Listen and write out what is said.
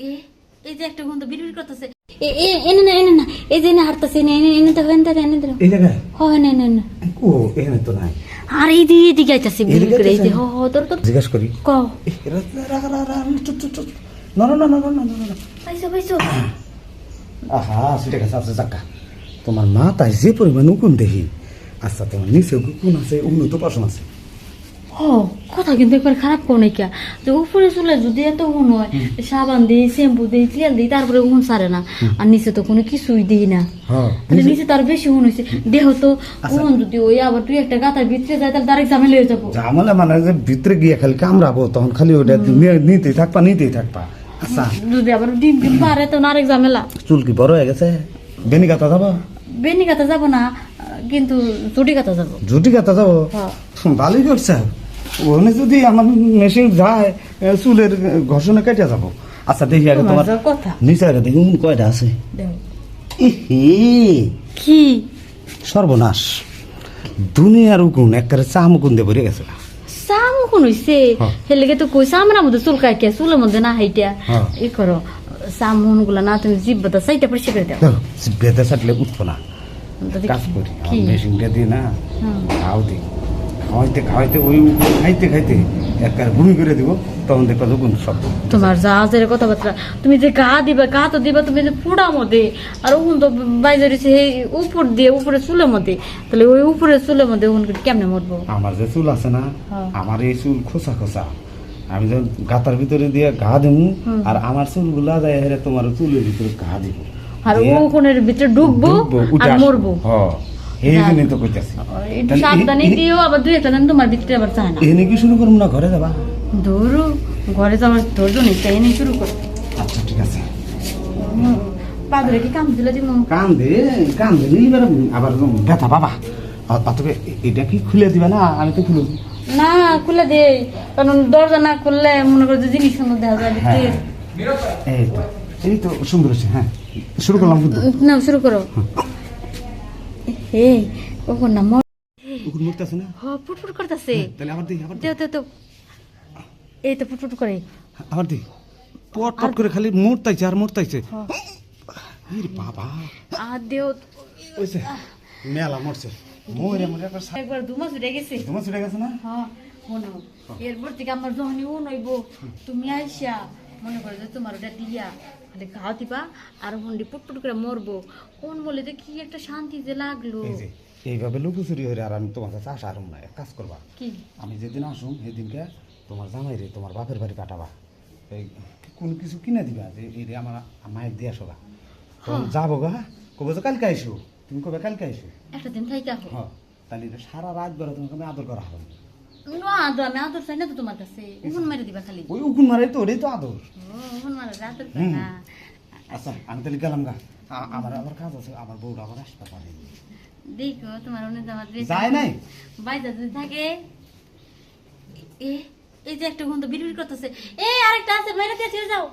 এ এই যে একটা গন্ধ বিড়বিড় করতেছে এনে না এই যে এনে হাঁটতেছে এনে তো হেন এনে দাও এই জায়গায় হয় না না ও এখানে তো নাই আর এই দিকে আইতাছে বিড়বিড় করে এই যে তোর জিজ্ঞেস করি ক না না না না না না না পাইছো আহা সেটা কাছে আছে চাক্কা তোমার মা তাই যে পরিমাণ উকুন দেখি আচ্ছা তোমার নিচে উকুন আছে উন্নত পাশন আছে কথা কিন্তু একবার খারাপ কোন কে যে উপরে চুলে যদি এত গুণ হয় সাবান দিই শ্যাম্পু দিই তেল দিই তারপরে গুণ সারে না আর নিচে তো কোনো কিছুই দিই না নিচে তার বেশি গুণ হয়েছে দেহ তো গুণ যদি ওই আবার তুই একটা গাতার ভিতরে যায় তাহলে তার ঝামেলা হয়ে যাবো ঝামেলা মানে যে ভিতরে গিয়ে খালি কামড়াবো তখন খালি ওটা নিতেই থাকবা আচ্ছা যদি আবার ডিম পারে তো আরেক ঝামেলা চুল কি বড় হয়ে গেছে বেনি কাটা যাবো বেনি কাটা যাবো না কিন্তু জুটি কাটা যাবো ভালোই করছে ওখানে যদি আমার মেশিন যায় চুলের ঘর্ষণে কেটে যাবো আচ্ছা দেখি আগে তোমার কথা নিচে আগে দেখি কয়টা আছে কি সর্বনাশ দুনিয়ার উকুন একবারে চামুকুন দিয়ে ভরে গেছে চামুকুন হইছে হেলেগে তো কই চামড়ার মধ্যে চুল কাইকে চুলের মধ্যে না হাইটা ই করো চামুন গুলা না তুমি জিব্বাটা সাইটা পরিষ্কার করে দাও জিব্বাটা সাটলে উঠবো না কাজ করি মেশিনটা দিই না খাও দিই খাওয়াইতে ওই খাইতে একবারে ভূমি করে দিব তখন দেখবা যখন সব তোমার জাহাজের কথাবার্তা তুমি যে গা তো দিবা তুমি যে পুড়া মধ্যে আর ওখান তো বাইরে রয়েছে উপর দিয়ে উপরে চুলের মধ্যে তাহলে ওই উপরে চুলের মধ্যে ওখান কেমনে মরবো আমার যে চুল আছে না আমার এই চুল খোসা আমি যখন গাতার ভিতরে দিয়ে ঘা দেবো আর আমার চুলগুলা যায় হেরে তোমার চুলের ভিতরে ঘা দিব আর ওখানের ভিতরে ডুববো আর মরবো এই জন্যই তো কইতাছি সাবধানে দিও আবার দুই একটা দিন তোমার ভিতরে আবার চায় না এনে কি শুরু করবো না ঘরে যাবা ধরু ঘরে যাওয়ার ধৈর্য নেই তাই এনে শুরু করো আচ্ছা ঠিক আছে পাদরে কি কাম দিলে দিব কাম দে এবার আবার ব্যথা বাবা অতকে এটা কি খুলে দিবে না আমি তো খুলে না খুলে দে কারণ দরজা না খুললে মনে করো যে জিনিস দেখা যায় এই তো সুন্দর হচ্ছে হ্যাঁ শুরু করলাম না শুরু করো এই কখন না উকুন মুক্তাছে না ফুটফুট করতেছে তাহলে আবার দেও তো এই তো ফুটফুট করে আবার দি পট করে খালি মোড়তাইছে বাবা আর দেও ওইছে মেলা মরছে মরে একবার দুমাস উঠে গেছে না হ্যাঁ শোনো এরপর থেকে আমার যখনই নইব তুমি আইসা মনে করো যে তোমার ওটা দিয়া খালি খাওয়া দিবা আর হন্ডি পুটপুট করে মরবো কোন বলে যে কি একটা শান্তি যে লাগলো এইভাবে লুকোচুরি হয়ে আর আমি তোমার কাছে আসা আরম না কাজ করবা কি আমি যেদিন আসুম সেদিনকে তোমার জামাই রে তোমার বাপের বাড়ি পাঠাবা এই কোন কিছু কিনে দিবা যে এই রে আমার মায়ের দিয়ে আসো গা যাবো গা কবে তো কালকে আইসো তুমি কবে কালকে আইসো একটা দিন থাইকা হ্যাঁ তাহলে সারা রাত বেড়া তোমাকে আমি আদর করা হবে আমি আদর চাই না তো তোমার কাছে উকুন মারে দিবা খালি ওই উকুন মারে তো ওটাই তো আদর উকুন মারে আদর না আচ্ছা আমি তাহলে গেলাম গা আমার কাজ আছে আমার বউরা আবার আসতে পারে দেখো তোমার অনেক আমার যায় নাই বাইরে যদি থাকে এই যে একটা গন্ধ বিড়বিড় করতেছে এই আরেকটা আছে বাইরে দিয়ে যাও